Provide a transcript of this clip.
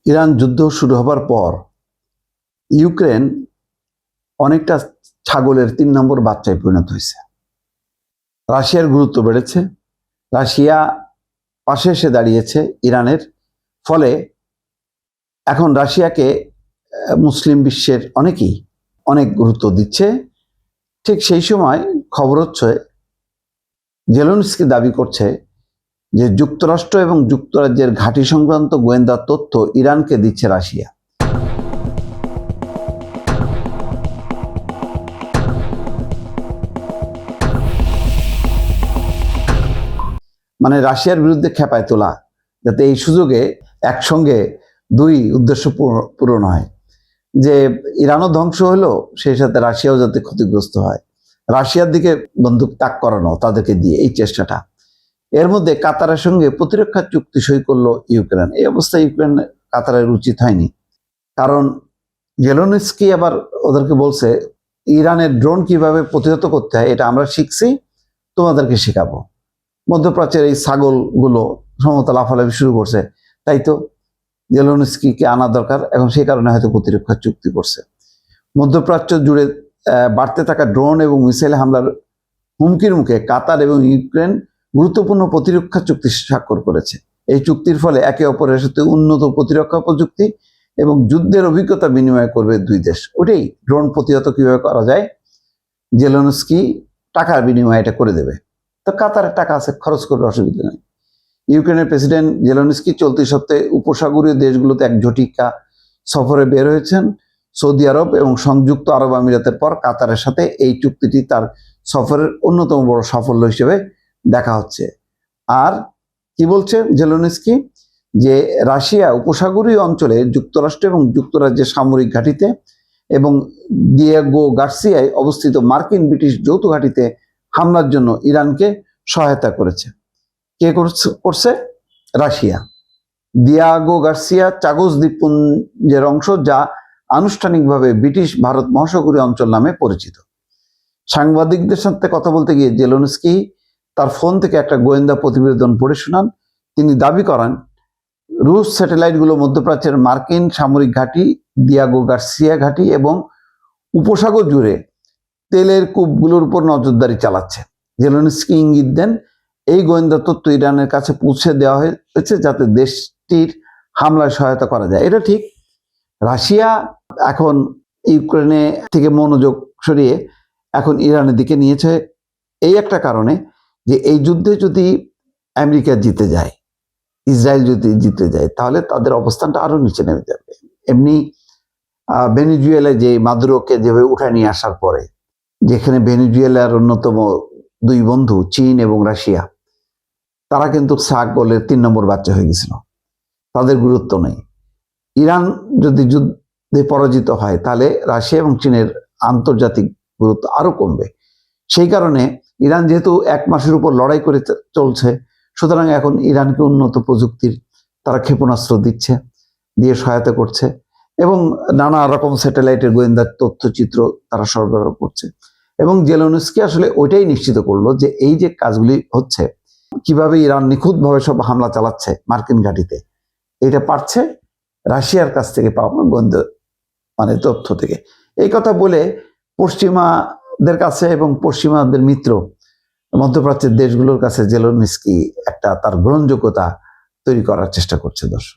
Iran যুদ্ধ শুরু হবার পর ইউক্রেন অনেকটা ছাগলের ৩ নম্বর বাচ্চায় পরিণত হয়েছে। রাশিয়ার গুরুত্ব বেড়েছে, রাশিয়া পাশে এসে দাঁড়িয়েছে ইরানের। ফলে এখন রাশিয়াকে মুসলিম বিশ্বের অনেকেই অনেক গুরুত্ব দিচ্ছে। ঠিক সেই সময় খবর হচ্ছে জেলেনস্কি দাবি করছে যে যুক্তরাষ্ট্র এবং যুক্তরাজ্যের ঘাঁটি সংক্রান্ত গোয়েন্দা তথ্য ইরানকে দিচ্ছে রাশিয়া। মানে রাশিয়ার বিরুদ্ধে খেপায় তোলা, যাতে এই সুযোগে একসঙ্গে দুই উদ্দেশ্য পূরণ হয়, যে ইরানও ধ্বংস হলো, সেই সাথে রাশিয়াও যাতে ক্ষতিগ্রস্ত হয়, রাশিয়ার দিকে বন্দুক তাক করানো তাদেরকে দিয়ে, এই চেষ্টাটা। এর মধ্যে কাতারের সঙ্গে প্রতিরক্ষা চুক্তি সই করলো ইউক্রেন। এই অবস্থায় ইউক্রেন কাতারের উচিত হয়নি, কারণ জেলেনস্কি আবার ওদেরকে বলছে ইরানের ড্রোন কিভাবে প্রতিহত করতে হয় এটা আমরা শিখছি, তোমাদেরকে শেখাবো। মধ্যপ্রাচ্যের এই ছাগলগুলো সম্ভবত লাফালাফি শুরু করছে, তাই তো জেলেনস্কিকে আনা দরকার। এখন সেই কারণে হয়তো প্রতিরক্ষা চুক্তি করছে। মধ্যপ্রাচ্য জুড়ে বাড়তে থাকা ড্রোন এবং মিসাইল হামলার হুমকির মুখে কাতার এবং ইউক্রেন গুরুত্বপূর্ণ প্রতিরক্ষা চুক্তি স্বাক্ষর করেছে। এই চুক্তির ফলে একে অপরের সাথে উন্নত প্রতিরক্ষা প্রযুক্তি এবং যুদ্ধের অভিজ্ঞতা বিনিময় করবে দুই দেশ। ওটাই, ড্রোন প্রতিহত কিভাবে করা যায়, জেলেনস্কি টাকার বিনিময়ে এটা করে দেবে। তো কাতারের টাকা আছে, খরচ করবে, অসুবিধা নেই। ইউক্রেনের প্রেসিডেন্ট জেলেনস্কি চলতি সপ্তাহে উপসাগরীয় দেশগুলোতে এক ঝটিকা সফরে বের হয়েছেন। সৌদি আরব এবং সংযুক্ত আরব আমিরাতের পর কাতারের সাথে এই চুক্তিটি তার সফরের অন্যতম বড় সাফল্য হিসেবে দেখা হচ্ছে। আর কি বলছে জেলেনস্কি, যে রাশিয়া উপসাগরীয় অঞ্চলে যুক্তরাষ্ট্র এবং যুক্তরাজ্যের সামরিক ঘাঁটিতে এবং দিয়েগো গার্সিয়ায় অবস্থিত মার্কিন ব্রিটিশ যৌথ ঘাঁটিতে হামলার জন্য ইরানকে সহায়তা করেছে। কে করছে? রাশিয়া। দিয়েগো গার্সিয়া চাগোস দ্বীপপুঞ্জের অংশ, যা আনুষ্ঠানিকভাবে ব্রিটিশ ভারত মহাসাগরীয় অঞ্চল নামে পরিচিত। সাংবাদিকদের সাথে কথা বলতে গিয়ে জেলেনস্কি তার ফোন থেকে একটা গোয়েন্দা প্রতিবেদন পড়ে শোনান। তিনি দাবি করেন রুশ স্যাটেলাইটগুলো মধ্যপ্রাচ্যের মার্কিন সামরিক ঘাঁটি, দিয়েগো গার্সিয়া ঘাঁটি এবং উপসাগর জুড়ে তেলের কূপগুলোর উপর নজরদারি চালাচ্ছে। জেলেনস্কি ইঙ্গিত দেন এই গোয়েন্দা তথ্য ইরানের কাছে পৌঁছে দেওয়া হয়েছে যাতে দেশটির হামলায় সহায়তা করা যায়। এটা ঠিক। রাশিয়া এখন ইউক্রেনে থেকে মনোযোগ সরিয়ে এখন ইরানের দিকে নিয়েছে এই একটা কারণে, যে এই যুদ্ধে যদি আমেরিকা জিতে যায়, ইসরায়েল যদি জিতে যায়, তাহলে তাদের অবস্থানটা আরো নিচে নেমে যাবে। এমনি ভেনেজুয়েলা যে মাদুরোকে যেভাবে উঠায় নিয়ে আসার পরে, যেখানে ভেনেজুয়েলার অন্যতম দুই বন্ধু চীন এবং রাশিয়া, তারা কিন্তু ছাগলের ৩ নম্বর বাচ্চা হয়ে গেছিল, তাদের গুরুত্ব নেই। ইরান যদি যুদ্ধে পরাজিত হয়, তাহলে রাশিয়া এবং চীনের আন্তর্জাতিক গুরুত্ব আরো কমবে। সেই কারণে ইরান যেহেতু 1 মাসের উপর লড়াই করে চলছে, সুতরাং এখন ইরানকে উন্নত প্রযুক্তির তারা ক্ষেপণাস্ত্র দিচ্ছে, দিয়ে সহায়তা করছে এবং নানা রকম স্যাটেলাইটের গোয়েন্দা তথ্যচিত্র তারা সরবরাহ করছে। এবং জেলেনস্কি আসলে ওইটাই নিশ্চিত করলো যে এই যে কাজগুলি হচ্ছে, কিভাবে ইরান নিখুঁতভাবে সব হামলা চালাচ্ছে মার্কিন ঘাঁটিতে, এটা পারছে রাশিয়ার কাছ থেকে পাওয়া গোয়েন্দা তথ্য থেকে। এই কথা বলে পশ্চিমাদের কাছে এবং পশ্চিমাদের মিত্র মধ্যপ্রাচ্যের দেশগুলোর কাছে জেলেনস্কি একটা তার গ্রহণযোগ্যতা তৈরি করার চেষ্টা করছে। দর্শক।